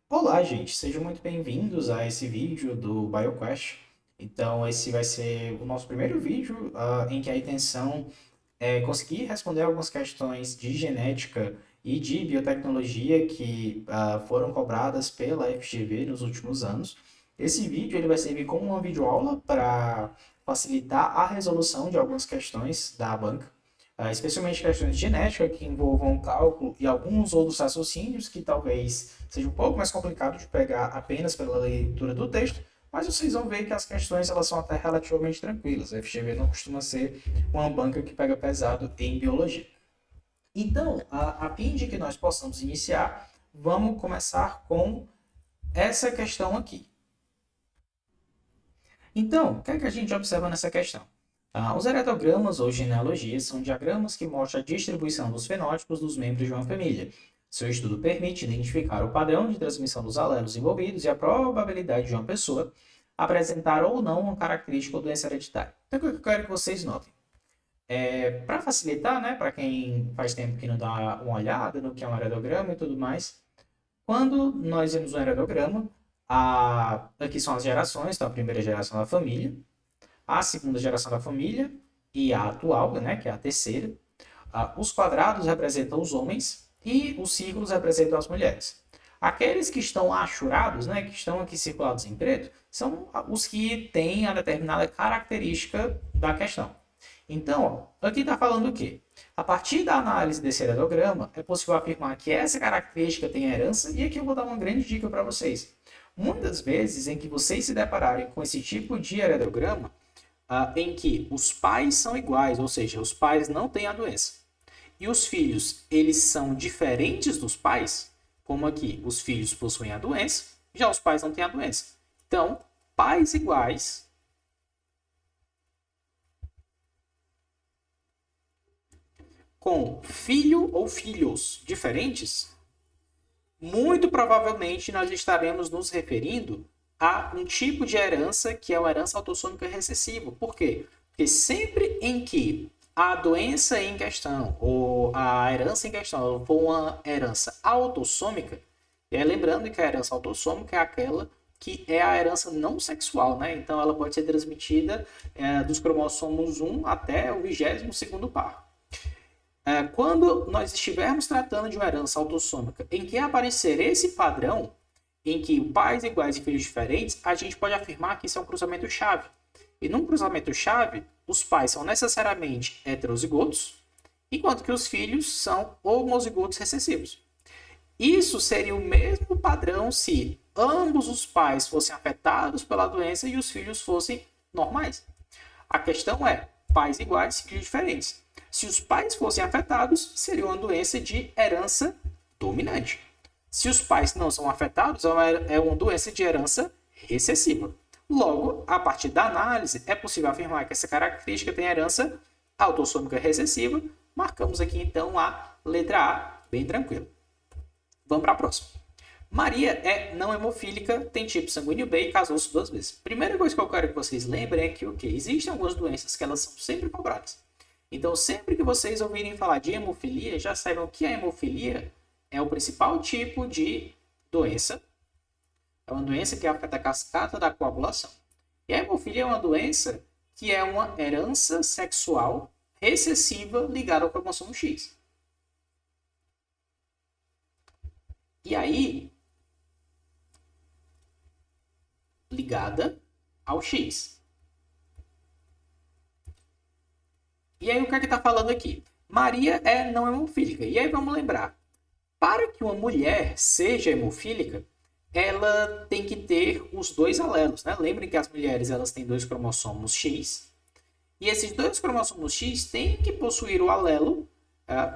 Olá, gente, sejam muito bem-vindos a esse vídeo do BioQuest. Então, esse vai ser o nosso primeiro vídeo em que a intenção é conseguir responder algumas questões de genética e de biotecnologia que foram cobradas pela FGV nos últimos anos. Esse vídeo ele vai servir como uma videoaula para facilitar a resolução de algumas questões da banca, especialmente questões de genética que envolvam cálculo e alguns outros raciocínios que talvez seja um pouco mais complicado de pegar apenas pela leitura do texto, mas vocês vão ver que as questões elas são até relativamente tranquilas. A FGV não costuma ser uma banca que pega pesado em biologia. Então, a fim de que nós possamos iniciar, vamos começar com essa questão aqui. Então, o que é que a gente observa nessa questão? Os heretogramas ou genealogias são diagramas que mostram a distribuição dos fenótipos dos membros de uma família. Seu estudo permite identificar o padrão de transmissão dos alelos envolvidos e a probabilidade de uma pessoa apresentar ou não uma característica ou doença hereditária. Então, o que eu quero que vocês notem? Para facilitar, né, para quem faz tempo que não dá uma olhada no que é um heredograma e tudo mais, quando nós vemos um heredograma, aqui são as gerações, então a primeira geração da família, a segunda geração da família e a atual, né, que é a terceira. Os quadrados representam os homens e os círculos representam as mulheres. Aqueles que estão achurados, né, que estão aqui circulados em preto, são os que têm a determinada característica da questão. Então, ó, aqui está falando o quê? A partir da análise desse heredograma, é possível afirmar que essa característica tem herança, e aqui eu vou dar uma grande dica para vocês. Muitas vezes em que vocês se depararem com esse tipo de heredograma, em que os pais são iguais, ou seja, os pais não têm a doença, e os filhos eles são diferentes dos pais, como aqui os filhos possuem a doença, já os pais não têm a doença. Então, pais iguais com filho ou filhos diferentes, muito provavelmente nós estaremos nos referindo a um tipo de herança que é uma herança autossômica recessiva. Por quê? Porque sempre em que a doença em questão ou a herança em questão for uma herança autossômica, e aí lembrando que a herança autossômica é aquela que é a herança não sexual, né? Então ela pode ser transmitida dos cromossomos 1 até o 22º par. Quando nós estivermos tratando de uma herança autossômica em que aparecer esse padrão, em que pais iguais e filhos diferentes, a gente pode afirmar que isso é um cruzamento-chave. E num cruzamento-chave, os pais são necessariamente heterozigotos, enquanto que os filhos são homozigotos recessivos. Isso seria o mesmo padrão se ambos os pais fossem afetados pela doença e os filhos fossem normais. A questão é pais iguais, filhos diferentes. Se os pais fossem afetados, seria uma doença de herança dominante. Se os pais não são afetados, é uma doença de herança recessiva. Logo, a partir da análise, é possível afirmar que essa característica tem herança autossômica recessiva. Marcamos aqui então a letra A, bem tranquilo. Vamos para a próxima. Maria é não hemofílica, tem tipo sanguíneo B e casou-se 2 vezes. Primeira coisa que eu quero que vocês lembrem é que o que existem algumas doenças que elas são sempre cobradas. Então, sempre que vocês ouvirem falar de hemofilia, já saibam que a hemofilia é o principal tipo de doença. É uma doença que afeta a cascata da coagulação. E a hemofilia é uma doença que é uma herança sexual recessiva ligada ao cromossomo X. E aí, ligada ao X. E aí, o que é que está falando aqui? Maria é não hemofílica. E aí, vamos lembrar. Para que uma mulher seja hemofílica, ela tem que ter os dois alelos, né? Lembrem que as mulheres elas têm dois cromossomos X. E esses dois cromossomos X têm que possuir o alelo.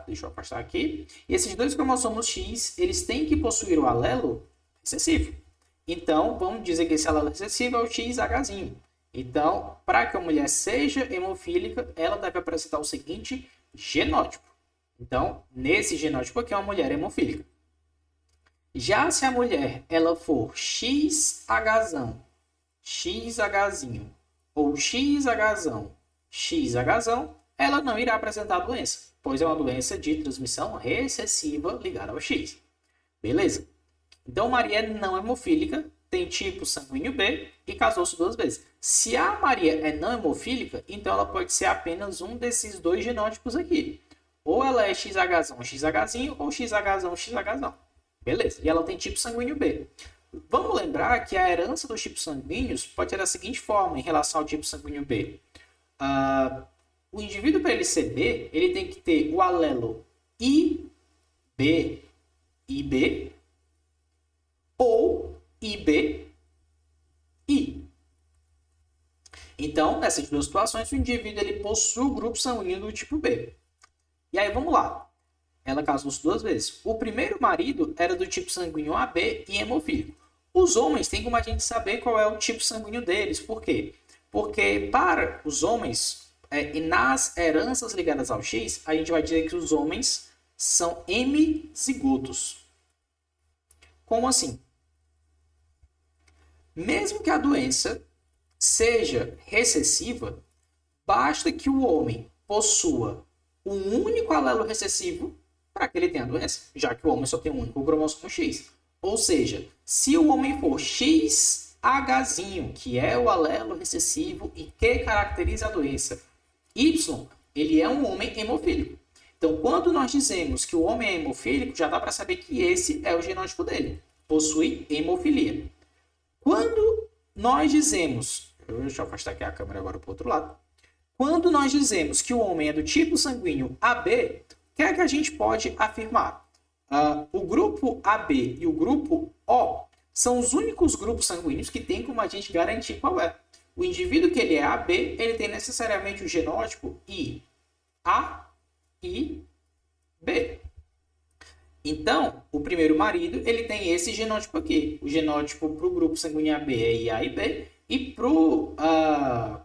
Deixa eu afastar aqui. E esses dois cromossomos X, eles têm que possuir o alelo recessivo. Então, vamos dizer que esse alelo recessivo é o XHzinho. Então, para que a mulher seja hemofílica, ela deve apresentar o seguinte genótipo. Então, nesse genótipo aqui é uma mulher hemofílica. Já se a mulher ela for XHzão, XHzinho ou XHzão, XHzão, ela não irá apresentar a doença, pois é uma doença de transmissão recessiva ligada ao X. Beleza? Então, Maria é não hemofílica, tem tipo sanguíneo B e casou-se 2 vezes. Se a Maria é não hemofílica, então ela pode ser apenas um desses 2 genótipos aqui. Ou ela é XH, XH, ou XH, XH. Beleza. E ela tem tipo sanguíneo B. Vamos lembrar que a herança dos tipos sanguíneos pode ser da seguinte forma em relação ao tipo sanguíneo B. O indivíduo, para ele ser B, ele tem que ter o alelo IB, IB, ou IB, I. Então, nessas 2 situações, o indivíduo ele possui o grupo sanguíneo do tipo B. E aí, vamos lá. Ela casou-se 2 vezes. O primeiro marido era do tipo sanguíneo AB e hemofílico. Os homens têm como a gente saber qual é o tipo sanguíneo deles. Por quê? Porque para os homens, e nas heranças ligadas ao X, a gente vai dizer que os homens são hemizigotos. Como assim? Mesmo que a doença seja recessiva, basta que o homem possua um único alelo recessivo para que ele tenha a doença, já que o homem só tem um único cromossomo X. Ou seja, se o homem for XH, que é o alelo recessivo e que caracteriza a doença, Y, ele é um homem hemofílico. Então, quando nós dizemos que o homem é hemofílico, já dá para saber que esse é o genótipo dele. Possui hemofilia. Quando nós dizemos... Deixa eu afastar aqui a câmera agora para o outro lado. Quando nós dizemos que o homem é do tipo sanguíneo AB, o que é que a gente pode afirmar? O grupo AB e o grupo O são os únicos grupos sanguíneos que tem como a gente garantir qual é. O indivíduo que ele é AB, ele tem necessariamente o genótipo IA e B. Então, o primeiro marido, ele tem esse genótipo aqui. O genótipo para o grupo sanguíneo AB é IA e B, e para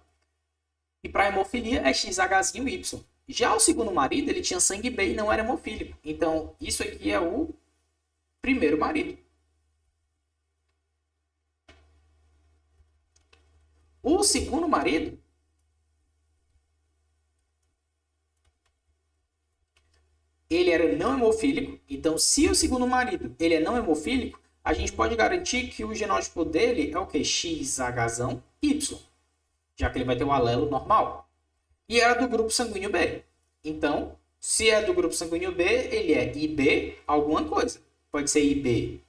a hemofilia é XHY. Já o segundo marido, ele tinha sangue B e não era hemofílico. Então, isso aqui é o primeiro marido. O segundo marido, ele era não hemofílico. Então, se o segundo marido ele é não hemofílico, a gente pode garantir que o genótipo dele é o quê? XHY, já que ele vai ter o alelo normal. E era do grupo sanguíneo B. Então, se é do grupo sanguíneo B, ele é IB alguma coisa. Pode ser IB,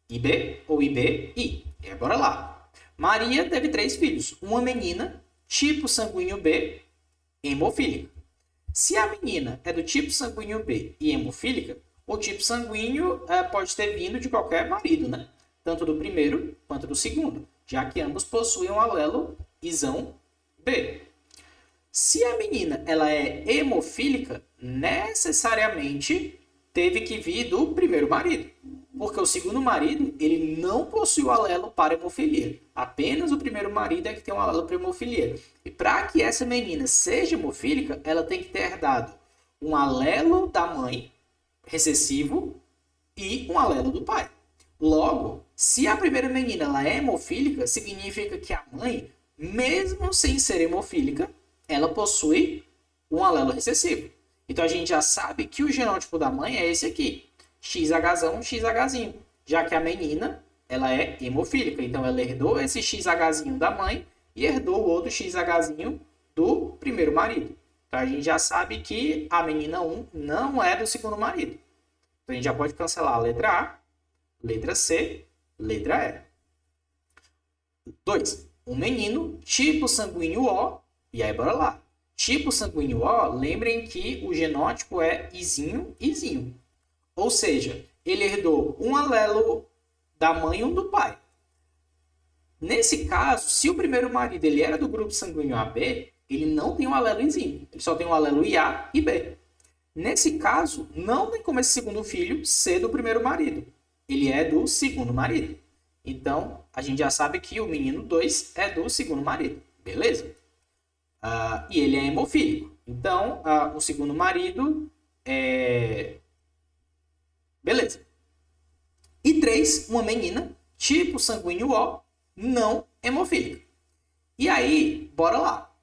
IB ou IB, I. E bora lá. Maria teve 3 filhos. Uma menina, tipo sanguíneo B, hemofílica. Se a menina é do tipo sanguíneo B e hemofílica, o tipo sanguíneo pode ter vindo de qualquer marido, né? Tanto do primeiro quanto do segundo, já que ambos possuem um alelo isão B. Se a menina ela é hemofílica, necessariamente teve que vir do primeiro marido, porque o segundo marido ele não possui o alelo para hemofilia. Apenas o primeiro marido é que tem um alelo para hemofilia. E para que essa menina seja hemofílica, ela tem que ter herdado um alelo da mãe recessivo e um alelo do pai. Logo, se a primeira menina ela é hemofílica, significa que a mãe, mesmo sem ser hemofílica, ela possui um alelo recessivo. Então a gente já sabe que o genótipo da mãe é esse aqui, XH, XH, já que a menina ela é hemofílica. Então ela herdou esse XH da mãe e herdou o outro XH do primeiro marido. Então a gente já sabe que a menina 1 não é do segundo marido. Então a gente já pode cancelar a letra A, letra C, letra E. 2. Um menino, tipo sanguíneo O, e aí bora lá. Tipo sanguíneo O, lembrem que o genótipo é Izinho, Izinho. Ou seja, ele herdou um alelo da mãe e um do pai. Nesse caso, se o primeiro marido ele era do grupo sanguíneo AB, ele não tem um alelo Izinho. Ele só tem um alelo IA e B. Nesse caso, não tem como esse segundo filho ser do primeiro marido. Ele é do segundo marido. Então, a gente já sabe que o menino 2 é do segundo marido. Beleza? E ele é hemofílico. Então, o segundo marido é... Beleza. E 3, uma menina, tipo sanguíneo O, não hemofílica. E aí, bora lá.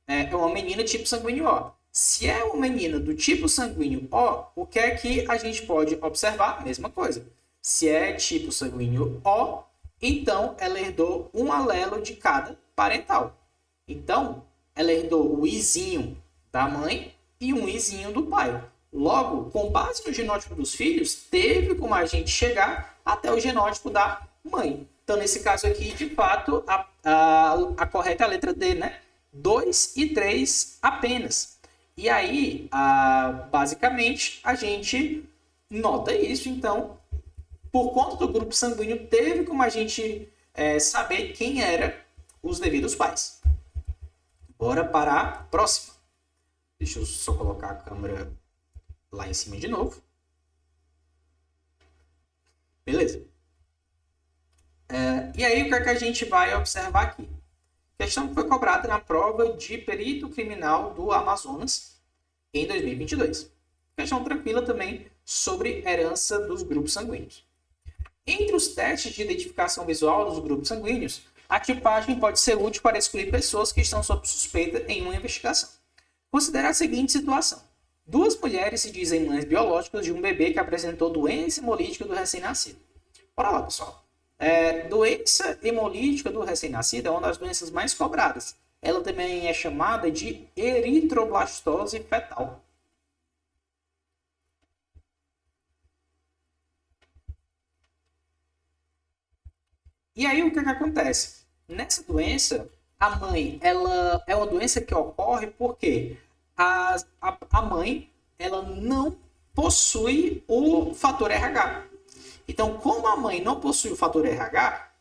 É uma menina tipo sanguíneo O. Se é uma menina do tipo sanguíneo O, o que é que a gente pode observar? Mesma coisa. Se é tipo sanguíneo O, então ela herdou um alelo de cada parental. Então, ela herdou o Izinho da mãe e um Izinho do pai. Logo, com base no genótipo dos filhos, teve como a gente chegar até o genótipo da mãe. Então, nesse caso aqui, de fato, a correta é a letra D, né? 2 e 3 apenas. E aí, basicamente, a gente nota isso. Então, por conta do grupo sanguíneo, teve como a gente saber quem eram os devidos pais. Bora para a próxima. Deixa eu só colocar a câmera lá em cima de novo. Beleza. E aí, o que é que a gente vai observar aqui? Questão que foi cobrada na prova de perito criminal do Amazonas em 2022. Questão tranquila também sobre herança dos grupos sanguíneos. Entre os testes de identificação visual dos grupos sanguíneos, a tipagem pode ser útil para excluir pessoas que estão sob suspeita em uma investigação. Considere a seguinte situação. 2 mulheres se dizem mães biológicas de um bebê que apresentou doença hemolítica do recém-nascido. Bora lá, pessoal. Doença hemolítica do recém-nascido é uma das doenças mais cobradas. Ela também é chamada de eritroblastose fetal. E aí, o que acontece? Nessa doença, a mãe, ela é uma doença que ocorre porque a mãe, ela não possui o fator RH. Então, como a mãe não possui o fator RH,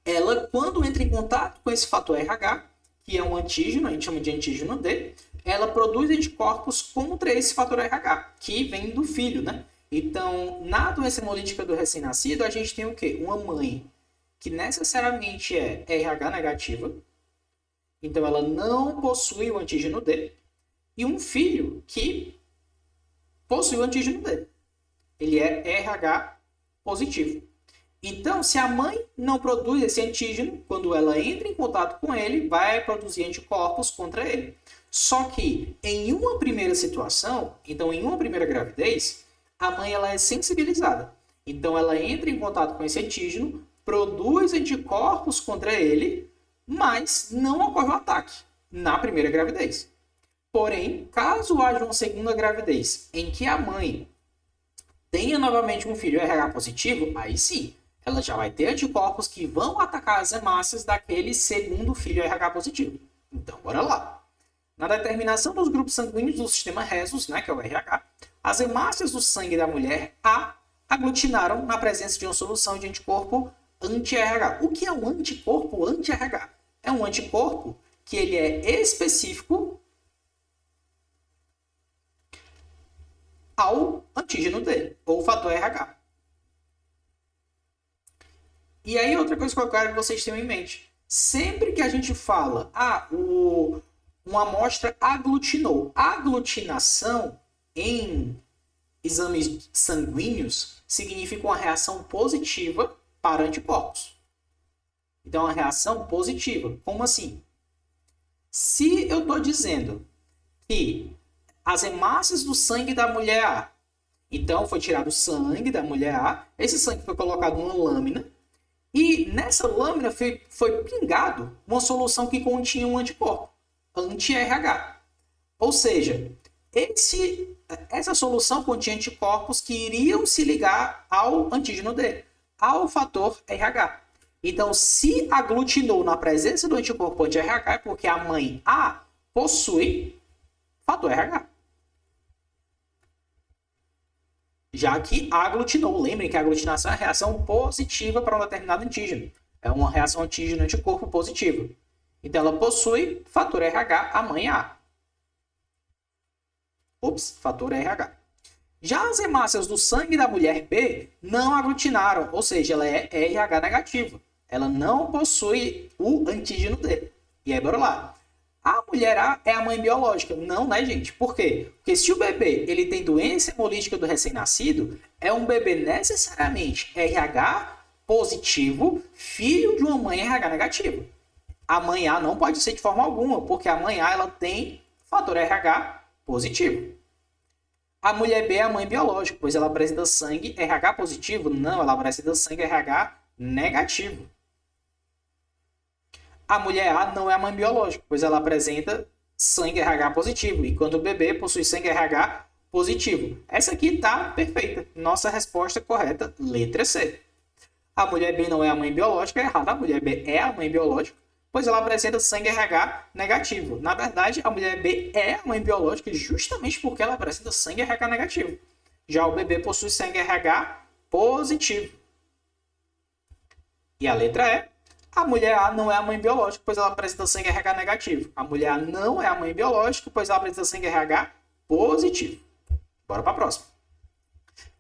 ela, quando entra em contato com esse fator RH, que é um antígeno, a gente chama de antígeno D, ela produz anticorpos contra esse fator RH, que vem do filho, né? Então, na doença hemolítica do recém-nascido, a gente tem o quê? Uma mãe que necessariamente é RH negativa, então ela não possui o antígeno D, e um filho que possui o antígeno D. Ele é RH positivo. Então, se a mãe não produz esse antígeno, quando ela entra em contato com ele, vai produzir anticorpos contra ele. Só que, em uma primeira situação, então em uma primeira gravidez, a mãe ela é sensibilizada. Então, ela entra em contato com esse antígeno, produz anticorpos contra ele, mas não ocorre o ataque na primeira gravidez. Porém, caso haja uma segunda gravidez em que a mãe tenha novamente um filho RH positivo, aí sim, ela já vai ter anticorpos que vão atacar as hemácias daquele segundo filho RH positivo. Então, bora lá. Na determinação dos grupos sanguíneos do sistema Rhesus, né, que é o RH, as hemácias do sangue da mulher A aglutinaram na presença de uma solução de anticorpo anti-RH. O que é um anticorpo anti-RH? É um anticorpo que ele é específico ao antígeno D, ou fator RH. E aí, outra coisa que eu quero que vocês tenham em mente. Sempre que a gente fala, uma amostra aglutinou. Aglutinação em exames sanguíneos significa uma reação positiva para anticorpos. Então, uma reação positiva. Como assim? Se eu estou dizendo que as hemácias do sangue da mulher A, então foi tirado o sangue da mulher A, esse sangue foi colocado numa lâmina, e nessa lâmina foi pingado uma solução que continha um anticorpo, anti-RH. Ou seja, essa solução continha anticorpos que iriam se ligar ao antígeno D, ao fator RH. Então, se aglutinou na presença do anticorpo anti-RH, é porque a mãe A possui fator RH. Já que aglutinou. Lembrem que a aglutinação é a reação positiva para um determinado antígeno. É uma reação antígeno-anticorpo positiva. Então, ela possui fator RH, a mãe A. Fator RH. Já as hemácias do sangue da mulher B não aglutinaram, ou seja, ela é RH negativa. Ela não possui o antígeno D. E aí, bora lá. A mulher A é a mãe biológica. Não, né, gente? Por quê? Porque se o bebê ele tem doença hemolítica do recém-nascido, é um bebê necessariamente RH positivo, filho de uma mãe RH negativa. A mãe A não pode ser de forma alguma, porque a mãe A ela tem fator RH positivo. A mulher B é a mãe biológica, pois ela apresenta sangue RH positivo? Não, ela apresenta sangue RH negativo. A mulher A não é a mãe biológica, pois ela apresenta sangue RH positivo, enquanto o bebê possui sangue RH positivo. Essa aqui está perfeita. Nossa resposta correta, letra C. A mulher B não é a mãe biológica, é errado. A mulher B é a mãe biológica, pois ela apresenta sangue RH negativo. Na verdade, a mulher B é a mãe biológica justamente porque ela apresenta sangue RH negativo. Já o bebê possui sangue RH positivo. E a letra E, a mulher A não é a mãe biológica, pois ela apresenta sangue RH negativo. A mulher A não é a mãe biológica, pois ela apresenta sangue RH positivo. Bora para a próxima.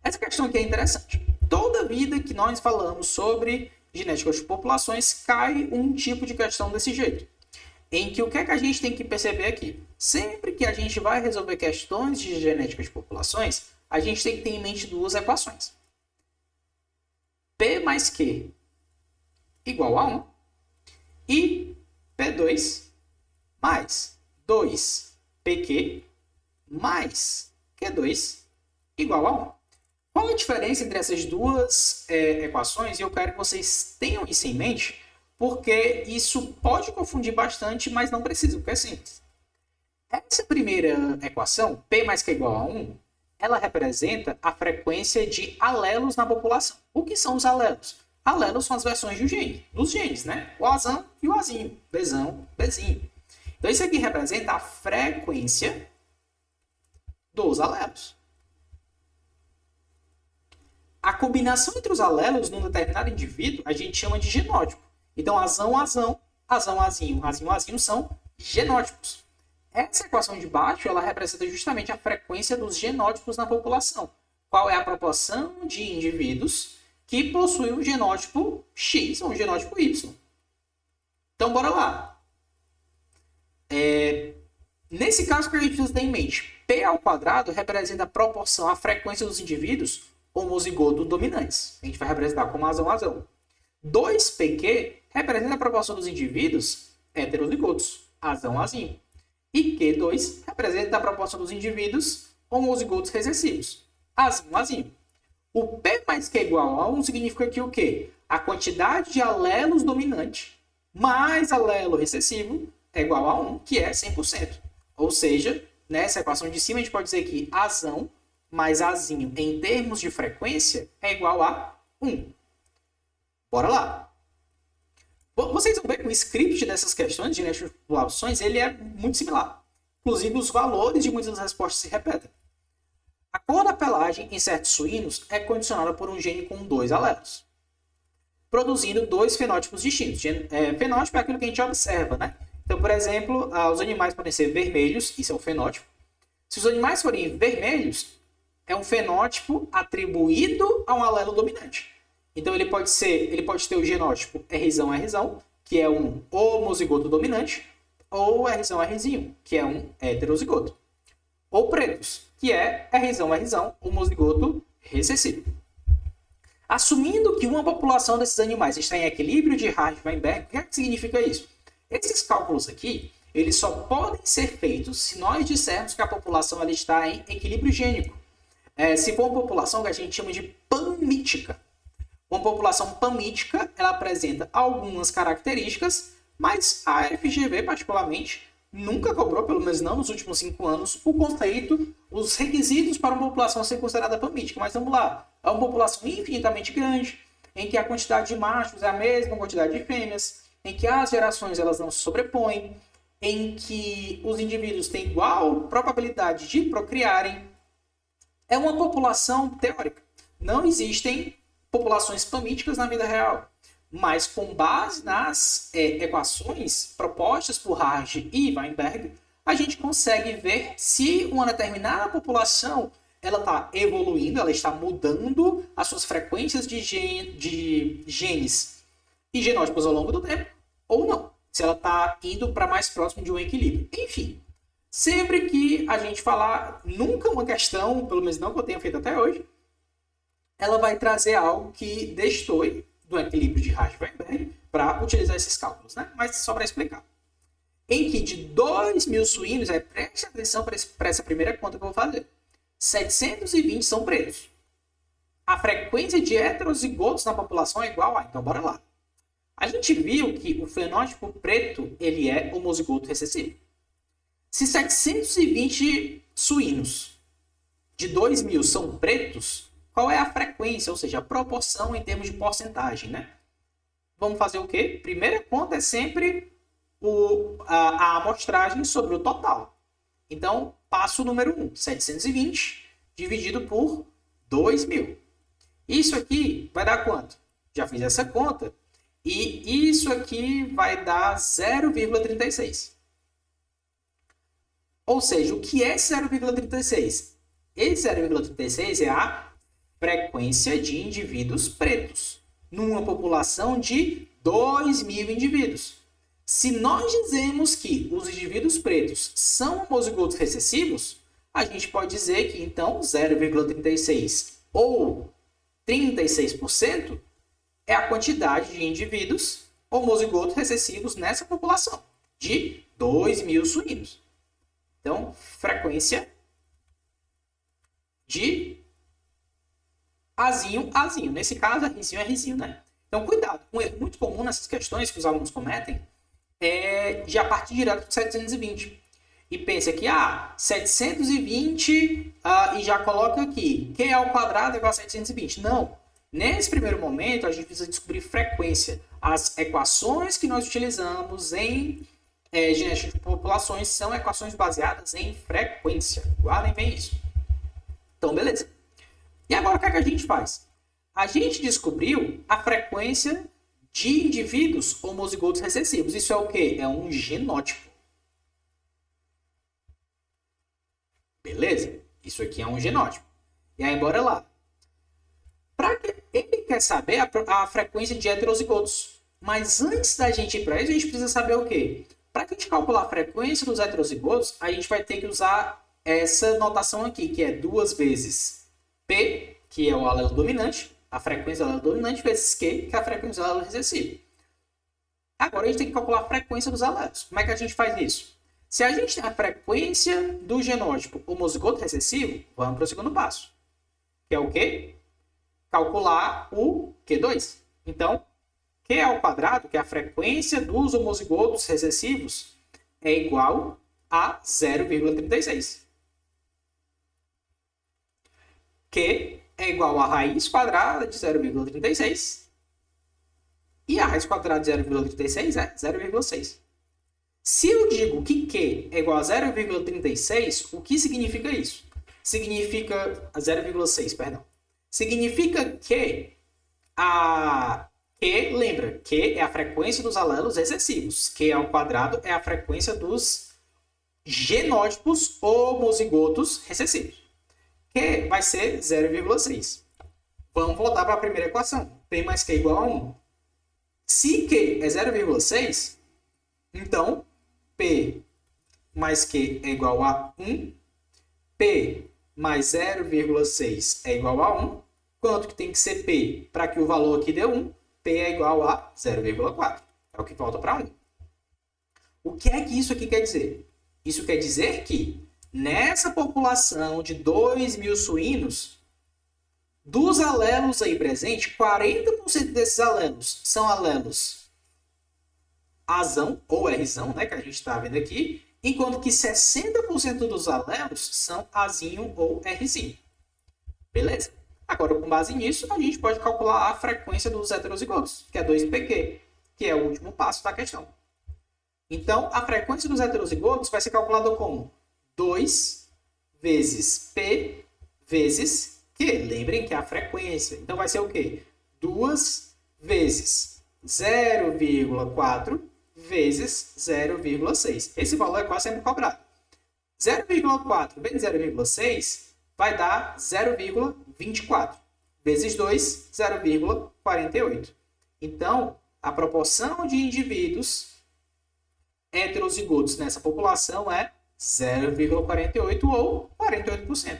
Essa questão aqui é interessante. Toda vida que nós falamos sobre genética de populações, cai um tipo de questão desse jeito. Em que o que é que a gente tem que perceber aqui? Sempre que a gente vai resolver questões de genética de populações, a gente tem que ter em mente duas equações. P mais Q igual a 1 e P2 mais 2PQ mais Q2 igual a 1. Qual a diferença entre essas duas equações? E eu quero que vocês tenham isso em mente, porque isso pode confundir bastante, mas não precisa, porque é simples. Essa primeira equação, P mais Q igual a 1, ela representa a frequência de alelos na população. O que são os alelos? Alelos são as versões dos genes, né? O Azão e o Azinho, Bzão, Bzinho. Então isso aqui representa a frequência dos alelos. A combinação entre os alelos num determinado indivíduo a gente chama de genótipo. Então, azão, azão, azão, azinho, azinho, azinho são genótipos. Essa equação de baixo ela representa justamente a frequência dos genótipos na população. Qual é a proporção de indivíduos que possuem um genótipo X ou um genótipo Y. Então, bora lá. Nesse caso, o que a gente precisa ter em mente? P ao quadrado representa a proporção, a frequência dos indivíduos homozigoto dominantes. A gente vai representar como azão. 2PQ representa a proporção dos indivíduos heterozigotos, azão-azinho. E Q2 representa a proporção dos indivíduos homozigotos recessivos, azão-azinho. O P mais Q igual a 1 significa que o quê? A quantidade de alelos dominante mais alelo recessivo é igual a 1, que é 100%. Ou seja, nessa equação de cima a gente pode dizer que azão mais azinho em termos de frequência é igual a 1. Bora lá. Vocês vão ver que o script dessas questões de genética de populações ele é muito similar. Inclusive, os valores de muitas das respostas se repetem. A cor da pelagem em certos suínos é condicionada por um gene com 2 alelos, produzindo 2 fenótipos distintos. Fenótipo é aquilo que a gente observa, né? Então, por exemplo, os animais podem ser vermelhos, isso é um fenótipo. Se os animais forem vermelhos, é um fenótipo atribuído a um alelo dominante. Então, ele pode ter o genótipo Rzão, que é um homozigoto dominante, ou Rzão, que é um heterozigoto. Ou pretos, que é Rzão, homozigoto recessivo. Assumindo que uma população desses animais está em equilíbrio de Hardy-Weinberg, o que significa isso? Esses cálculos aqui, eles só podem ser feitos se nós dissermos que a população ela está em equilíbrio gênico. Se for uma população que a gente chama de panmítica. Uma população panmítica, ela apresenta algumas características, mas a FGV, particularmente, nunca cobrou, pelo menos não nos últimos 5 anos, o conceito, os requisitos para uma população ser considerada panmítica. Mas vamos lá, é uma população infinitamente grande, em que a quantidade de machos é a mesma quantidade de fêmeas, em que as gerações elas não se sobrepõem, em que os indivíduos têm igual probabilidade de procriarem. É uma população teórica. Não existem populações panmíticas na vida real. Mas com base nas equações propostas por Hardy e Weinberg, a gente consegue ver se uma determinada população ela está evoluindo, ela está mudando as suas frequências de genes e genótipos ao longo do tempo, ou não. Se ela está indo para mais próximo de um equilíbrio. Enfim, sempre que a gente falar, nunca uma questão, pelo menos não que eu tenha feito até hoje, ela vai trazer algo que destoe do equilíbrio de Hardy-Weinberg para utilizar esses cálculos, né? Mas só para explicar. Em que de 2.000 suínos, preste atenção para essa primeira conta que eu vou fazer. 720 são pretos. A frequência de heterozigotos na população é igual a... Então, bora lá. A gente viu que o fenótipo preto ele é homozigoto recessivo. Se 720 suínos de 2.000 são pretos, qual é a frequência, ou seja, a proporção em termos de porcentagem, né? Vamos fazer o quê? Primeira conta é sempre a amostragem sobre o total. Então, passo número 1, 720 dividido por 2.000. Isso aqui vai dar quanto? Já fiz essa conta. E isso aqui vai dar 0,36. Ou seja, o que é 0,36? Esse 0,36 é a frequência de indivíduos pretos numa população de 2.000 indivíduos. Se nós dizemos que os indivíduos pretos são homozigotos recessivos, a gente pode dizer que, então, 0,36 ou 36% é a quantidade de indivíduos homozigotos recessivos nessa população de 2.000 suínos. Então, frequência de Azinho, Azinho. Nesse caso, é risinho, né? Então, cuidado. Um erro muito comum nessas questões que os alunos cometem é já partir direto para 720. E pensa que, 720 e já coloca aqui. Q ao quadrado é igual a 720. Não. Nesse primeiro momento, a gente precisa descobrir frequência. As equações que nós utilizamos em genética de populações são equações baseadas em frequência. Guardem bem isso. Então, beleza. E agora, o que é que a gente faz? A gente descobriu a frequência de indivíduos homozigotos recessivos. Isso é o quê? É um genótipo. Beleza? Isso aqui é um genótipo. E aí, bora lá. Ele quer saber a frequência de heterozigotos. Mas antes da gente ir para isso, a gente precisa saber o quê? Para a gente calcular a frequência dos heterozigotos, a gente vai ter que usar essa notação aqui, que é 2 vezes P, que é o alelo dominante, a frequência do alelo dominante, vezes Q, que é a frequência do alelo recessivo. Agora a gente tem que calcular a frequência dos alelos. Como é que a gente faz isso? Se a gente tem a frequência do genótipo homozigoto recessivo, vamos para o segundo passo. Que é o quê? Calcular o Q2. Então, Q ao quadrado, que é a frequência dos homozigotos recessivos, é igual a 0,36. Q é igual a raiz quadrada de 0,36. E a raiz quadrada de 0,36 é 0,6. Se eu digo que Q é igual a 0,36, o que significa isso? Significa 0,6, perdão. Significa que lembra, Q é a frequência dos alelos recessivos. Q ao quadrado é a frequência dos genótipos homozigotos recessivos. Q vai ser 0,6. Vamos voltar para a primeira equação. P mais Q igual a 1. Se Q é 0,6, então P mais Q é igual a 1. P mais 0,6 é igual a 1. Quanto que tem que ser P para que o valor aqui dê 1? P é igual a 0,4. É o que volta para 1. O que é que isso aqui quer dizer? Isso quer dizer que nessa população de 2.000 suínos, dos alelos aí presentes, 40% desses alelos são alelos Azão ou Rzão, né, que a gente está vendo aqui, enquanto que 60% dos alelos são Azinho ou Rzinho. Beleza? Agora, com base nisso, a gente pode calcular a frequência dos heterozigotos, que é 2pq, que é o último passo da questão. Então, a frequência dos heterozigotos vai ser calculada como 2 vezes P vezes Q. Lembrem que é a frequência. Então, vai ser o quê? 2 vezes 0,4 vezes 0,6. Esse valor é quase sempre cobrado. 0,4 vezes 0,6 vai dar 0,24. Vezes 2, 0,48. Então, a proporção de indivíduos heterozigotos nessa população é 0,48 ou 48%.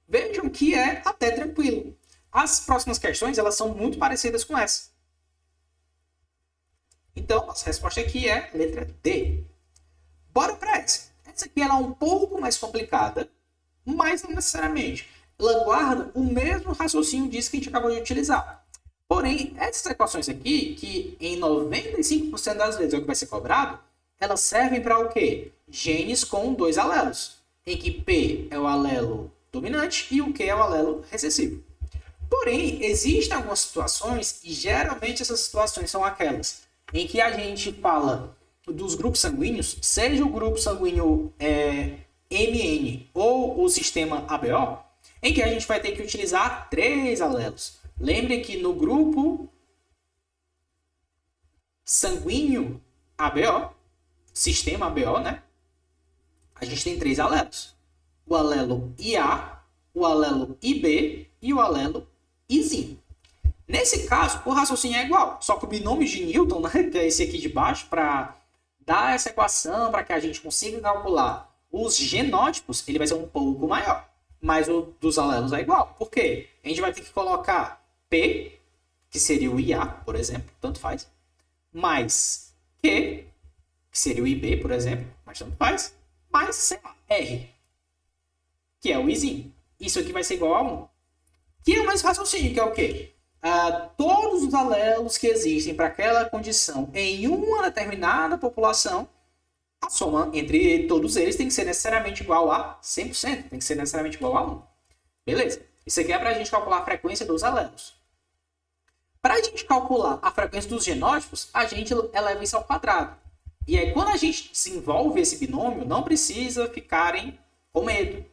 Vejam que é até tranquilo. As próximas questões elas são muito parecidas com essa. Então, nossa resposta aqui é letra D. Bora para essa. Essa aqui ela é um pouco mais complicada, mas não necessariamente. Ela guarda o mesmo raciocínio disso que a gente acabou de utilizar. Porém, essas equações aqui, que em 95% das vezes é o que vai ser cobrado, elas servem para o quê? Genes com dois alelos, em que P é o alelo dominante e o Q é o alelo recessivo. Porém, existem algumas situações, e geralmente essas situações são aquelas em que a gente fala dos grupos sanguíneos, seja o grupo sanguíneo MN ou o sistema ABO, em que a gente vai ter que utilizar 3 alelos. Lembre que no grupo sanguíneo ABO, sistema ABO, né? A gente tem 3 alelos. O alelo IA, o alelo IB e o alelo IZIM. Nesse caso, o raciocínio é igual, só que o binômio de Newton, né, que é esse aqui de baixo, para dar essa equação, para que a gente consiga calcular os genótipos, ele vai ser um pouco maior. Mas o dos alelos é igual. Por quê? A gente vai ter que colocar P, que seria o IA, por exemplo, tanto faz, mais Q, que seria o IB, por exemplo, mas tanto faz, mais, sei lá, R, que é o Izinho. Isso aqui vai ser igual a 1. Que é o mesmo raciocínio, que é o quê? Todos os alelos que existem para aquela condição em uma determinada população, a soma entre todos eles tem que ser necessariamente igual a 100%, tem que ser necessariamente igual a 1. Beleza. Isso aqui é para a gente calcular a frequência dos alelos. Para a gente calcular a frequência dos genótipos, a gente eleva isso ao quadrado. E aí, quando a gente desenvolve esse binômio, não precisa ficarem com medo.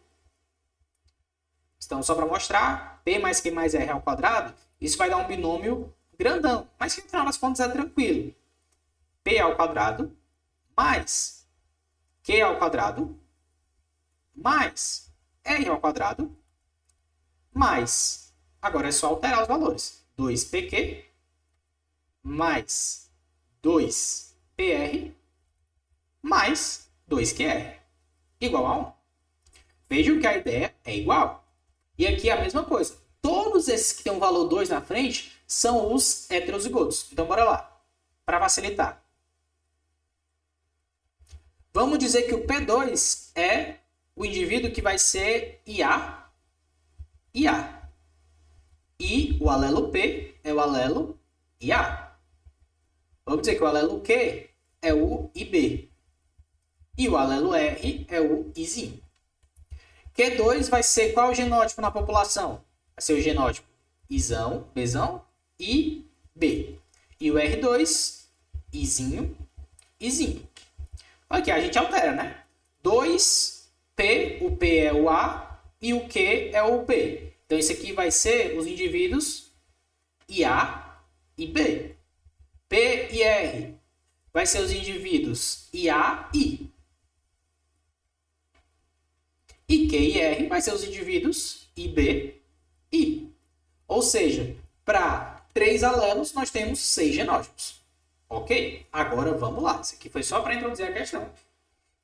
Então, só para mostrar, P mais Q mais R ao quadrado, isso vai dar um binômio grandão, mas que no final das contas é tranquilo. P ao quadrado mais Q ao quadrado mais R ao quadrado mais, agora é só alterar os valores, 2PQ mais 2PR mais 2QR igual a 1. Vejam que a ideia é igual. E aqui é a mesma coisa. Todos esses que têm um valor 2 na frente são os heterozigotos. Então, bora lá. Para facilitar. Vamos dizer que o P2 é o indivíduo que vai ser IA. E o alelo P é o alelo IA. Vamos dizer que o alelo Q é o IB. E o alelo R é o IZIM. Q2 vai ser qual o genótipo na população? Vai ser o genótipo Izão, Bzão e B. E o R2, Izinho, Izinho. Aqui a gente altera, né? 2P, o P é o A e o Q é o B. Então, esse aqui vai ser os indivíduos IA e B. P e R vai ser os indivíduos IA e I. E Q e R vai ser os indivíduos IB e I. Ou seja, para 3 alelos nós temos 6 genótipos. Ok? Agora vamos lá. Isso aqui foi só para introduzir a questão.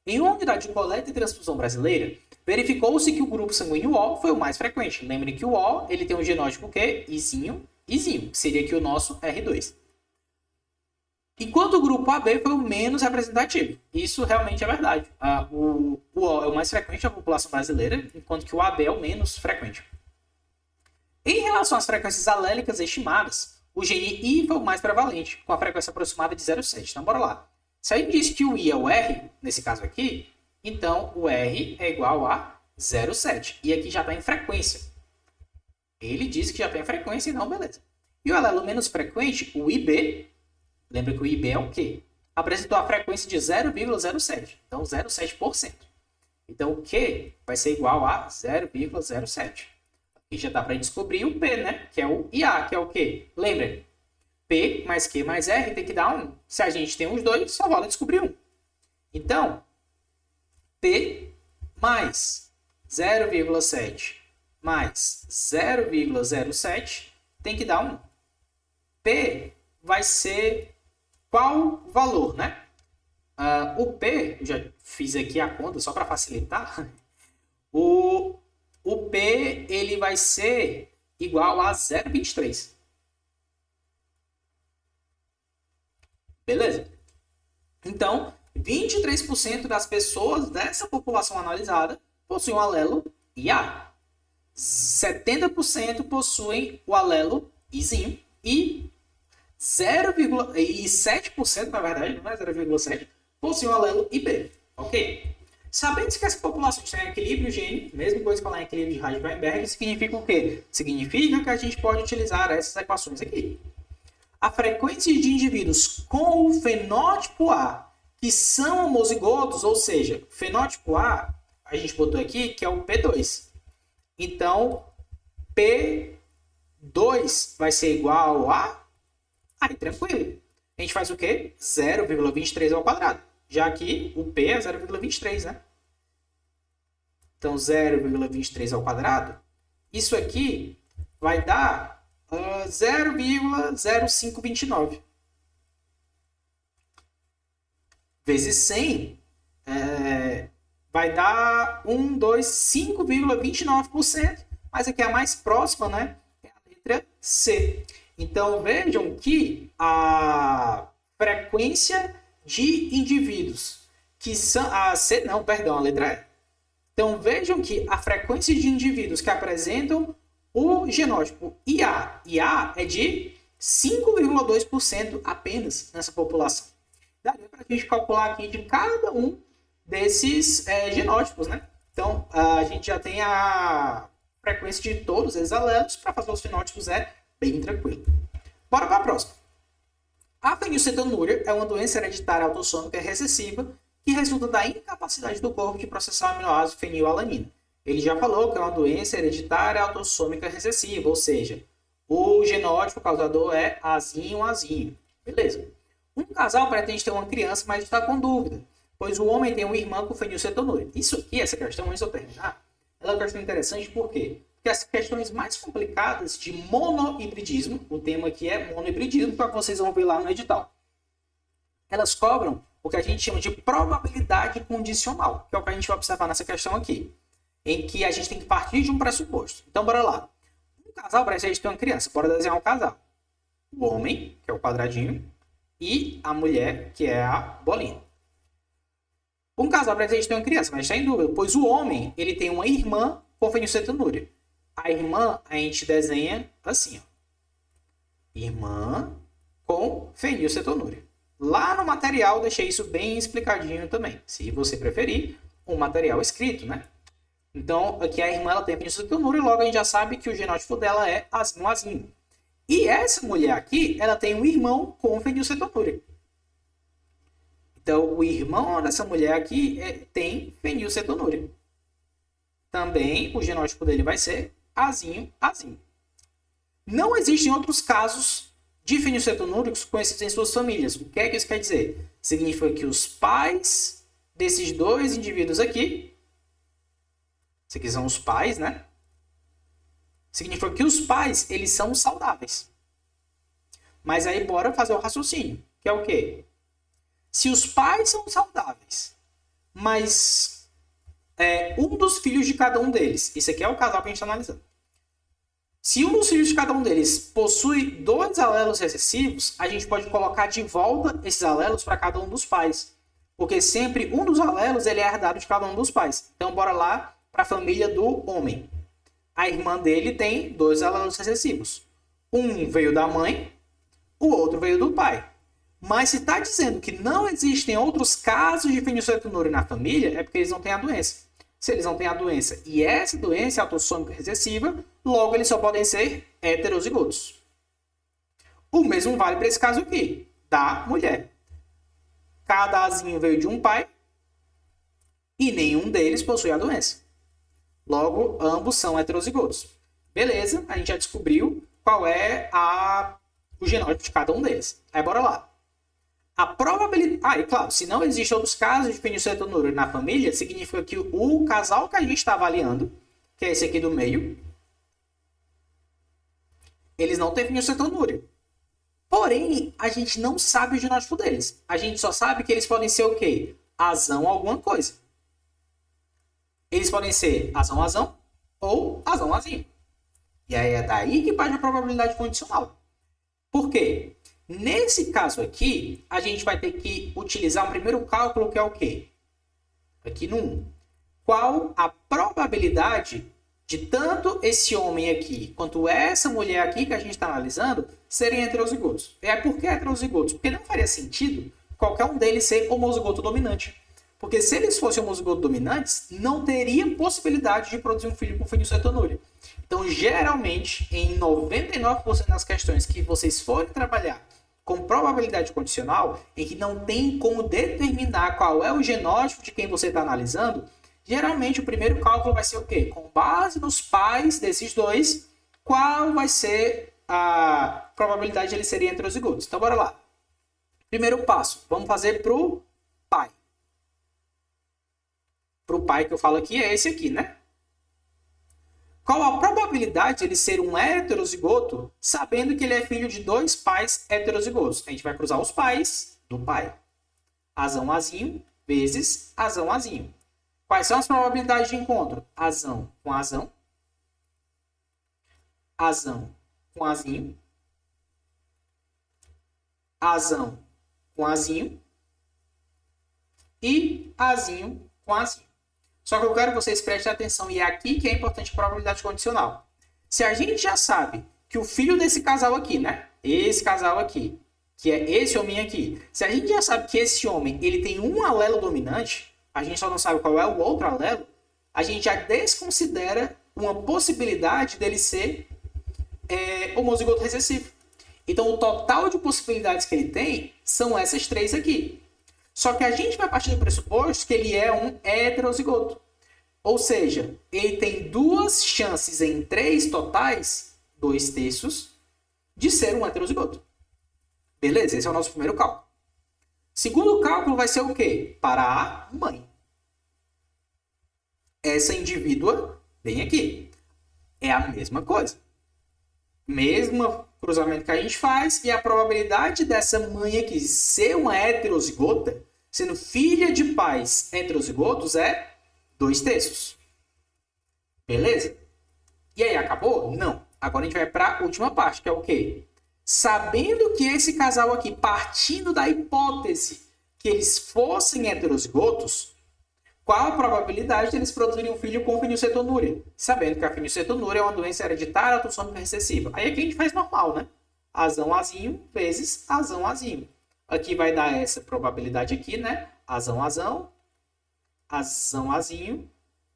Em uma unidade de coleta e transfusão brasileira, verificou-se que o grupo sanguíneo O foi o mais frequente. Lembrem que o O ele tem um genótipo Q, Izinho, Izinho, que seria aqui o nosso R2. Enquanto o grupo AB foi o menos representativo. Isso realmente é verdade. O O é o mais frequente da população brasileira, enquanto que o AB é o menos frequente. Em relação às frequências alélicas estimadas, o gene I foi o mais prevalente, com a frequência aproximada de 0,7. Então, bora lá. Se a gente diz que o I é o R, nesse caso aqui, então o R é igual a 0,7. E aqui já está em frequência. Ele diz que já está em frequência, então beleza. E o alelo menos frequente, o IB, lembra que o IB é o quê? Apresentou a frequência de 0,07. Então, 0,7%. Então, o Q vai ser igual a 0,07. Aqui já dá para descobrir o P, né? Que é o IA, que é o quê? Lembra? P mais Q mais R tem que dar 1. Se a gente tem os dois, só rola descobrir 1. Então, P mais 0,7 mais 0,07 tem que dar 1. P vai ser qual valor, né? O P, eu já fiz aqui a conta só para facilitar. O P ele vai ser igual a 0,23. Beleza? Então, 23% das pessoas dessa população analisada possuem um alelo IA. 70% possuem o alelo Izinho e 0,7%, na verdade, não é 0,7%, possuem o alelo IB. Ok? Sabendo que essa população está em equilíbrio gênico, mesmo coisa que falar em equilíbrio de Heisenberg, significa o quê? Significa que a gente pode utilizar essas equações aqui. A frequência de indivíduos com o fenótipo A, que são homozigotos, ou seja, fenótipo A, a gente botou aqui, que é o P2. Então, P2 vai ser igual a... Aí, tranquilo. A gente faz o quê? 0,23 ao quadrado. Já que o P é 0,23, né? Então, 0,23 ao quadrado. Isso aqui vai dar 0,0529. Vezes 100 vai dar 5,29%. Mas aqui é a mais próxima, né? É a letra C. Então, vejam que a frequência de indivíduos que são... A letra E. Então, vejam que a frequência de indivíduos que apresentam o genótipo IA é de 5,2% apenas nessa população. Daria para a gente calcular aqui de cada um desses genótipos, né? Então, a gente já tem a frequência de todos esses alelos. Para fazer os fenótipos é bem tranquilo. Bora para a próxima. A fenilcetonúria é uma doença hereditária autossômica recessiva que resulta da incapacidade do corpo de processar o aminoácido fenilalanina. Ele já falou que é uma doença hereditária autossômica recessiva, ou seja, o genótipo causador é Azinho. Beleza. Um casal pretende ter uma criança, mas está com dúvida, pois o homem tem uma irmã com fenilcetonúria. Isso aqui, essa questão, antes de eu terminar, ela é uma questão interessante, por quê? Porque as questões mais complicadas de monohibridismo, o tema aqui é monohibridismo, que vocês vão ver lá no edital, elas cobram o que a gente chama de probabilidade condicional, que é o que a gente vai observar nessa questão aqui, em que a gente tem que partir de um pressuposto. Então, bora lá. Um casal parece ter uma criança. Bora desenhar um casal. O homem, que é o quadradinho, e a mulher, que é a bolinha. Um casal parece ter uma criança, mas está em dúvida, pois o homem ele tem uma irmã com fenilcetonúria. A irmã a gente desenha assim, ó. Irmã com fenilcetonúria. Lá no material deixei isso bem explicadinho também. Se você preferir, um material escrito, né? Então, aqui a irmã ela tem fenilcetonúria e logo a gente já sabe que o genótipo dela é Azinho. E essa mulher aqui, ela tem um irmão com fenilcetonúria. Então, o irmão dessa mulher aqui tem fenilcetonúria. Também o genótipo dele vai ser Azinho. Não existem outros casos de fenilcetonúricos conhecidos em suas famílias. O que é que isso quer dizer? Significa que os pais desses dois indivíduos aqui, esses aqui são os pais, né? Significa que os pais, eles são saudáveis. Mas aí bora fazer o raciocínio, que é o quê? Se os pais são saudáveis, mas um dos filhos de cada um deles, isso aqui é o casal que a gente está analisando. Se um dos filhos de cada um deles possui 2 alelos recessivos, a gente pode colocar de volta esses alelos para cada um dos pais. Porque sempre um dos alelos ele é herdado de cada um dos pais. Então, bora lá para a família do homem. A irmã dele tem 2 alelos recessivos. Um veio da mãe, o outro veio do pai. Mas se está dizendo que não existem outros casos de fenilcetonúria na família, é porque eles não têm a doença. Se eles não têm a doença e essa doença é autossômica recessiva, logo eles só podem ser heterozigotos. O mesmo vale para esse caso aqui, da mulher. Cada azinho veio de um pai e nenhum deles possui a doença. Logo, ambos são heterozigotos. Beleza, a gente já descobriu qual é o genótipo de cada um deles. Aí bora lá. A probabilidade... e claro, se não existem outros casos de fenilcetonúria na família, significa que o casal que a gente está avaliando, que é esse aqui do meio, eles não têm fenilcetonúria. Porém, a gente não sabe o genótipo deles. A gente só sabe que eles podem ser o quê? Azão alguma coisa. Eles podem ser azão ou azão-azinho. E aí é daí que parte a probabilidade condicional. Por quê? Nesse caso aqui, a gente vai ter que utilizar um primeiro cálculo que é o quê? Aqui no 1. Qual a probabilidade de tanto esse homem aqui quanto essa mulher aqui que a gente está analisando serem heterozigotos. E por que heterozigotos? Porque não faria sentido qualquer um deles ser homozigoto dominante. Porque se eles fossem homozigoto dominantes, não teria possibilidade de produzir um filho com fenilcetonúria. Então, geralmente, em 99% das questões que vocês forem trabalhar com probabilidade condicional, em que não tem como determinar qual é o genótipo de quem você está analisando, geralmente o primeiro cálculo vai ser o quê? Com base nos pais desses dois, qual vai ser a probabilidade de eles serem heterozigotos. Então, bora lá. Primeiro passo, vamos fazer para o pai. Para o pai que eu falo aqui é esse aqui, né? Qual a probabilidade de ele ser um heterozigoto, sabendo que ele é filho de dois pais heterozigotos? A gente vai cruzar os pais do pai. Azão, azinho, vezes azão, azinho. Quais são as probabilidades de encontro? Azão com azão. Azão com azinho. Azão com azinho. E azinho com azinho. Só que eu quero que vocês prestem atenção, e é aqui que é importante a probabilidade condicional. Se a gente já sabe que o filho desse casal aqui, né? Esse casal aqui, que é esse homem aqui. Se a gente já sabe que esse homem ele tem um alelo dominante, a gente só não sabe qual é o outro alelo, a gente já desconsidera uma possibilidade dele ser homozigoto recessivo. Então, o total de possibilidades que ele tem são essas três aqui. Só que a gente vai partir do pressuposto que ele é um heterozigoto. Ou seja, ele tem duas chances em 3 totais, 2/3, de ser um heterozigoto. Beleza? Esse é o nosso primeiro cálculo. Segundo cálculo vai ser o quê? Para a mãe. Essa indivídua vem aqui. É a mesma coisa. Mesmo cruzamento que a gente faz, e a probabilidade dessa mãe aqui ser uma heterozigota, sendo filha de pais heterozigotos, é 2/3. Beleza? E aí, acabou? Não. Agora a gente vai para a última parte, que é o quê? Sabendo que esse casal aqui, partindo da hipótese que eles fossem heterozigotos, qual a probabilidade de eles produzirem um filho com fenilcetonúria? Sabendo que a fenilcetonúria é uma doença hereditária autossômica recessiva. Aí aqui a gente faz normal, né? Azão, azinho, vezes azão, azinho. Aqui vai dar essa probabilidade aqui, né? Azão, azão, azão, azinho,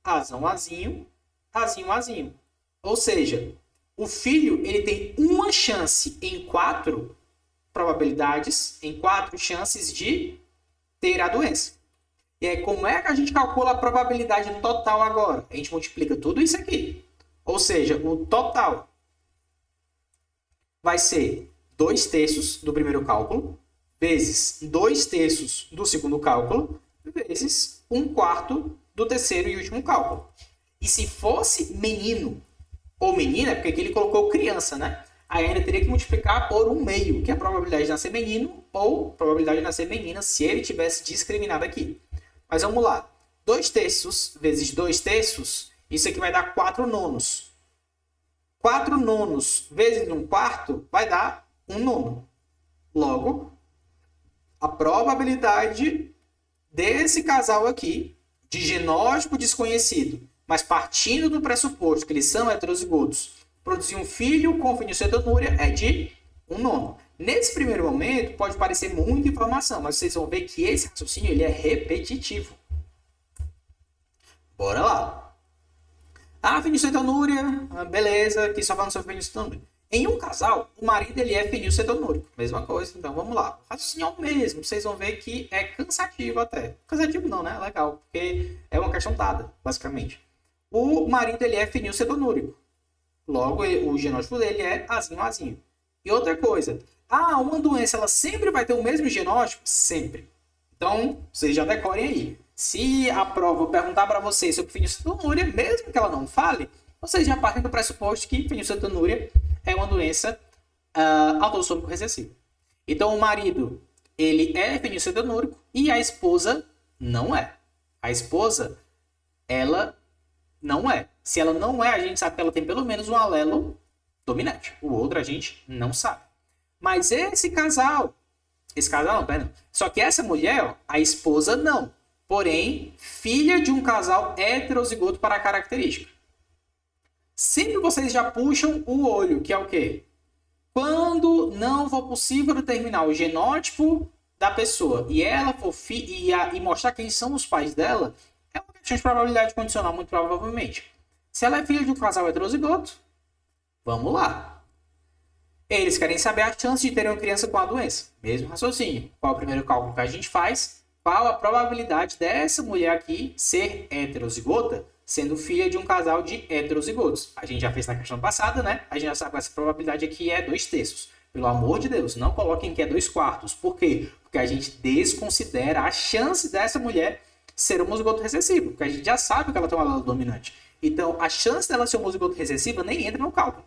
azão, azinho, azinho, azinho. Ou seja, o filho ele tem uma chance em 4 probabilidades, em 4 chances de ter a doença. E aí, como é que a gente calcula a probabilidade total agora? A gente multiplica tudo isso aqui. Ou seja, o total vai ser 2/3 do primeiro cálculo, vezes 2/3 do segundo cálculo, vezes 1/4 do terceiro e último cálculo. E se fosse menino ou menina, é porque aqui ele colocou criança, né? Aí ainda teria que multiplicar por 1/2, que é a probabilidade de nascer menino ou probabilidade de nascer menina, se ele tivesse discriminado aqui. Mas vamos lá. 2/3 vezes 2/3, isso aqui vai dar 4/9. 4/9 vezes 1/4 vai dar 1/9. Logo, a probabilidade desse casal aqui, de genótipo desconhecido, mas partindo do pressuposto que eles são heterozigotos, produzir um filho com fenilcetonúria é de 1/9. Nesse primeiro momento, pode parecer muita informação, mas vocês vão ver que esse raciocínio ele é repetitivo. Bora lá. A fenilcetonúria, beleza, aqui só falando sobre fenilcetonúria. Em um casal, o marido ele é fenilcetonúrico. Mesma coisa, então vamos lá. O raciocínio é o mesmo, vocês vão ver que é cansativo até. Cansativo não, né? Legal, porque é uma questão dada, basicamente. O marido ele é fenilcetonúrico. Logo, o genótipo dele é azinho, azinho. E outra coisa, uma doença ela sempre vai ter o mesmo genótipo? Sempre. Então, vocês já decorem aí. Se a prova perguntar para vocês sobre fenilcetonúria, mesmo que ela não fale, vocês já partem do pressuposto que fenilcetonúria é uma doença autossômico recessiva. Então, o marido ele é fenilcetonúrico e a esposa não é. A esposa, ela não é. Se ela não é, a gente sabe que ela tem pelo menos um alelo dominante. O outro a gente não sabe. Mas esse casal não, perdão. Só que essa mulher, a esposa não. porém filha de um casal heterozigoto para a característica. Sempre vocês já puxam o olho, que é o quê? Quando não for possível determinar o genótipo da pessoa e ela for e mostrar quem são os pais dela, é uma questão de probabilidade condicional, muito provavelmente. Se ela é filha de um casal heterozigoto, vamos lá. Eles querem saber a chance de terem uma criança com a doença. Mesmo raciocínio. Qual é o primeiro cálculo que a gente faz? Qual a probabilidade dessa mulher aqui ser heterozigota, sendo filha de um casal de heterozigotos? A gente já fez na questão passada, né? A gente já sabe que essa probabilidade aqui é 2/3. Pelo amor de Deus, não coloquem que é 2/4. Por quê? Porque a gente desconsidera a chance dessa mulher ser homozigoto recessivo. Porque a gente já sabe que ela tem um alelo dominante. Então, a chance dela ser homozigoto recessiva nem entra no cálculo.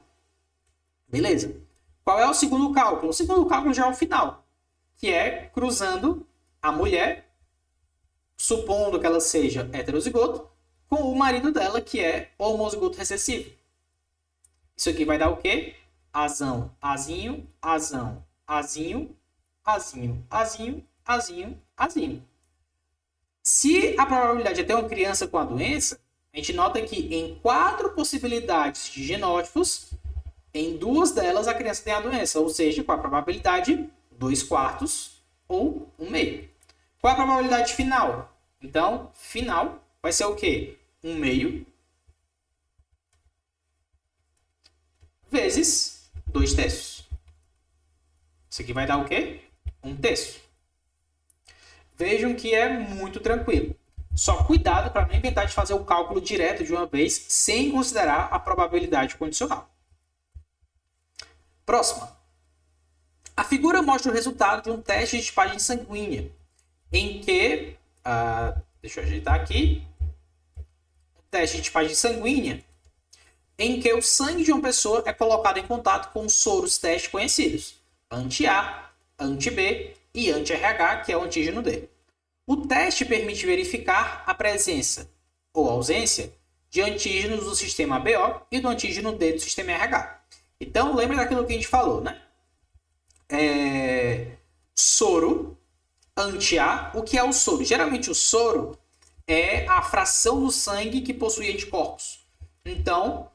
Beleza. Qual é o segundo cálculo? O segundo cálculo já é o final, que é cruzando a mulher, supondo que ela seja heterozigoto, com o marido dela, que é homozigoto recessivo. Isso aqui vai dar o quê? Azão, azinho, azão, azinho, azinho, azinho, azinho, azinho. Se a probabilidade é ter uma criança com a doença, a gente nota que em 4 possibilidades de genótipos, em 2 delas a criança tem a doença, ou seja, com a probabilidade 2/4 ou 1/2. Qual a probabilidade final? Então, final vai ser o quê? 1/2 vezes 2/3. Isso aqui vai dar o quê? 1/3. Vejam que é muito tranquilo. Só cuidado para não inventar de fazer o cálculo direto de uma vez, sem considerar a probabilidade condicional. Próxima. A figura mostra o resultado de um teste de tipagem sanguínea, em que... deixa eu ajeitar aqui. Teste de tipagem sanguínea, em que o sangue de uma pessoa é colocado em contato com soros teste conhecidos, anti-A, anti-B e anti-RH, que é o antígeno D. O teste permite verificar a presença ou ausência de antígenos do sistema ABO e do antígeno D do sistema RH. Então, lembra daquilo que a gente falou, né? Soro, anti-A. O que é o soro? Geralmente o soro é a fração do sangue que possui anticorpos. Então,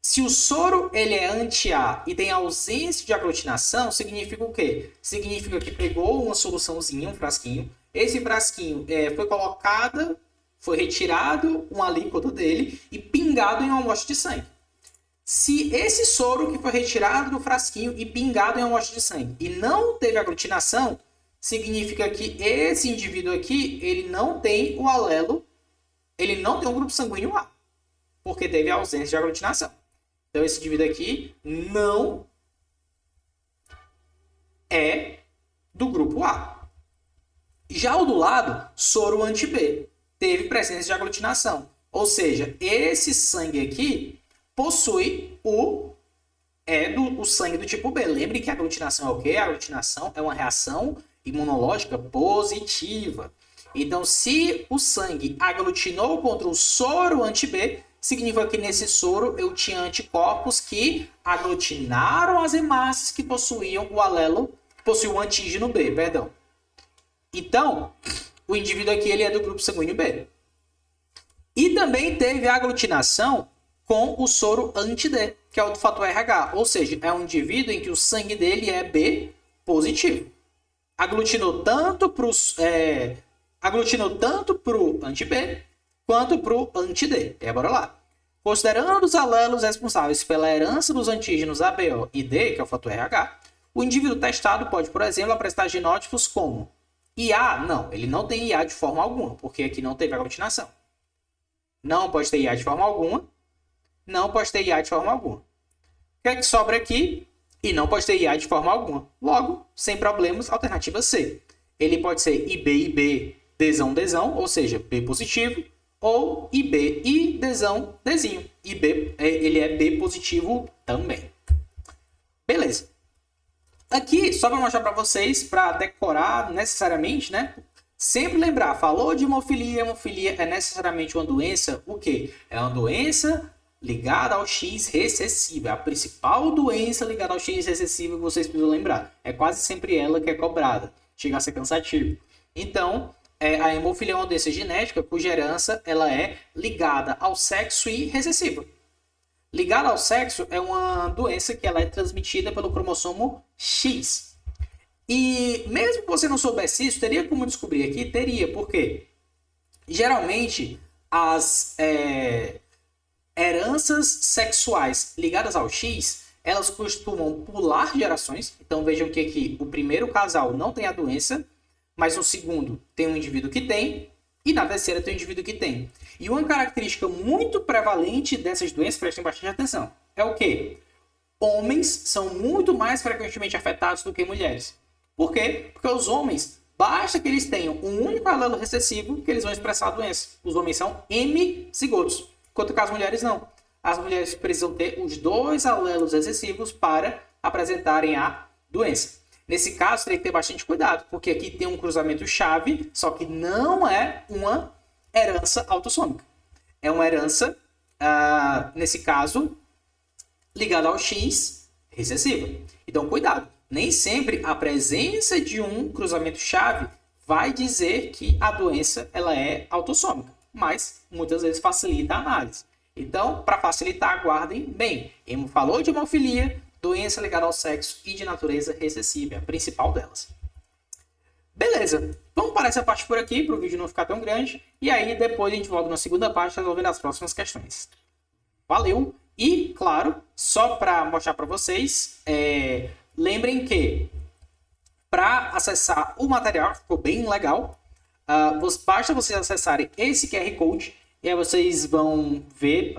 se o soro ele é anti-A e tem ausência de aglutinação, significa o quê? Significa que pegou uma soluçãozinha, um frasquinho. Esse frasquinho foi colocado, foi retirado uma alíquota dele e pingado em uma amostra de sangue. Se esse soro que foi retirado do frasquinho e pingado em uma amostra de sangue e não teve aglutinação, significa que esse indivíduo aqui, ele não tem o alelo, ele não tem um grupo sanguíneo A, porque teve ausência de aglutinação. Então, esse indivíduo aqui não é do grupo A. Já o do lado, soro anti-B, teve presença de aglutinação. Ou seja, esse sangue aqui possui o sangue do tipo B. Lembre que a aglutinação é o quê? A aglutinação é uma reação imunológica positiva. Então, se o sangue aglutinou contra o soro anti-B, significa que nesse soro eu tinha anticorpos que aglutinaram as hemácias que possuíam o alelo, possuíam o antígeno B, perdão. Então, o indivíduo aqui ele é do grupo sanguíneo B. E também teve aglutinação com o soro anti-D, que é o do fator RH. Ou seja, é um indivíduo em que o sangue dele é B positivo. Aglutinou tanto para o anti-B quanto para o anti-D. Bora lá. Considerando os alelos responsáveis pela herança dos antígenos ABO e D, que é o fator RH, o indivíduo testado pode, por exemplo, apresentar genótipos como IA. Não, ele não tem IA de forma alguma, porque aqui não teve aglutinação. Não pode ter IA de forma alguma. Não pode ter IA de forma alguma. O que é que sobra aqui? E não pode ter IA de forma alguma. Logo, sem problemas, alternativa C. Ele pode ser IB, Dzão, Dzão, ou seja, B positivo, ou IB e Dzão, Dzinho. IB, ele é B positivo também. Beleza. Aqui, só para mostrar para vocês, para decorar necessariamente, né? Sempre lembrar, falou de hemofilia, hemofilia é necessariamente uma doença, o quê? É uma doença ligada ao X recessivo. É a principal doença ligada ao X recessivo que vocês precisam lembrar. É quase sempre ela que é cobrada. Chega a ser cansativo. Então, A hemofilia é uma doença genética cuja herança ela é ligada ao sexo e recessiva. Ligada ao sexo é uma doença que ela é transmitida pelo cromossomo X. E mesmo que você não soubesse isso, teria como descobrir aqui? Teria, porque geralmente as heranças sexuais ligadas ao X, elas costumam pular gerações. Então vejam que aqui o primeiro casal não tem a doença, mas no segundo tem um indivíduo que tem, e na terceira tem um indivíduo que tem. E uma característica muito prevalente dessas doenças, prestem bastante atenção, é o quê? Homens são muito mais frequentemente afetados do que mulheres. Por quê? Porque os homens, basta que eles tenham um único alelo recessivo que eles vão expressar a doença. Os homens são hemizigotos, enquanto que as mulheres não. As mulheres precisam ter os dois alelos recessivos para apresentarem a doença. Nesse caso, teria que ter bastante cuidado, porque aqui tem um cruzamento chave, só que não é uma herança autossômica. É uma herança, nesse caso, ligada ao X recessiva. Então, cuidado. Nem sempre a presença de um cruzamento chave vai dizer que a doença ela é autossômica, mas muitas vezes facilita a análise. Então, para facilitar, aguardem bem. Falou de hemofilia, doença ligada ao sexo e de natureza recessiva, a principal delas. Beleza, vamos parar essa parte por aqui, para o vídeo não ficar tão grande. E aí, depois a gente volta na segunda parte, resolvendo as próximas questões. Valeu! E, claro, só para mostrar para vocês, lembrem que para acessar o material, ficou bem legal, basta vocês acessarem esse QR Code e aí vocês vão ver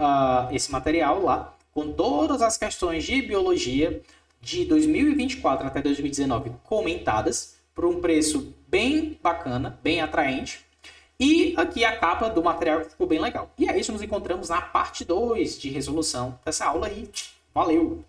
esse material lá, com todas as questões de biologia de 2024 até 2019 comentadas, por um preço bem bacana, bem atraente. E aqui a capa do material ficou bem legal. E é isso, nos encontramos na parte 2 de resolução dessa aula aí. Valeu!